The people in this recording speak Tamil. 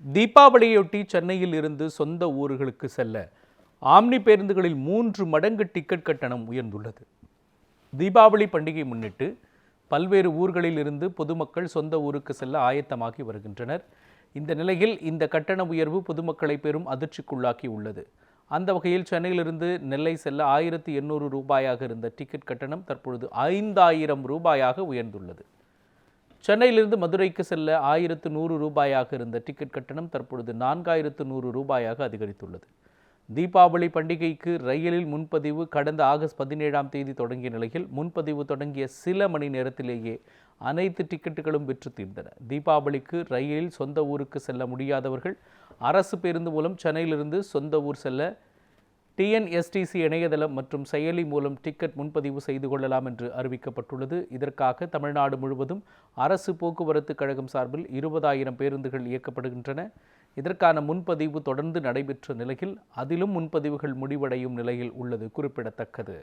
தீபாவளியொட்டி சென்னையில் இருந்து சொந்த ஊர்களுக்கு செல்ல ஆம்னி பேருந்துகளில் 3 மடங்கு டிக்கெட் கட்டணம் உயர்ந்துள்ளது. தீபாவளி பண்டிகை முன்னிட்டு பல்வேறு ஊர்களில் இருந்து பொதுமக்கள் சொந்த ஊருக்கு செல்ல ஆயத்தமாகி வருகின்றனர். இந்த நிலையில் இந்த கட்டண உயர்வு பொதுமக்களை பெரும் அதிர்ச்சிக்குள்ளாக்கி உள்ளது. அந்த வகையில் சென்னையிலிருந்து நெல்லை செல்ல 1800 ரூபாயாக இருந்த டிக்கெட் கட்டணம் தற்பொழுது 5000 ரூபாயாக உயர்ந்துள்ளது. சென்னையிலிருந்து மதுரைக்கு செல்ல 1100 ரூபாயாக இருந்த டிக்கெட் கட்டணம் தற்பொழுது 4100 ரூபாயாக அதிகரித்துள்ளது. தீபாவளி பண்டிகைக்கு ரயிலில் முன்பதிவு கடந்த ஆகஸ்ட் 17ஆம் தேதி தொடங்கிய நிலையில் முன்பதிவு தொடங்கிய சில மணி நேரத்திலேயே அனைத்து டிக்கெட்டுகளும் விற்று தீர்ந்தன. தீபாவளிக்கு ரயிலில் சொந்த ஊருக்கு செல்ல முடியாதவர்கள் அரசு பேருந்து மூலம் சென்னையிலிருந்து சொந்த ஊர் செல்ல டிஎன்எஸ்டிசி இணையதளம் மற்றும் செயலி மூலம் டிக்கெட் முன்பதிவு செய்து கொள்ளலாம் என்று அறிவிக்கப்பட்டுள்ளது. இதற்காக தமிழ்நாடு முழுவதும் அரசு போக்குவரத்து கழகம் சார்பில் 20,000 பேருந்துகள் இயக்கப்படுகின்றன. இதற்கான முன்பதிவு தொடர்ந்து நடைபெற்ற நிலையில் அதிலும் முன்பதிவுகள் முடிவடையும் நிலையில் உள்ளது குறிப்பிடத்தக்கது.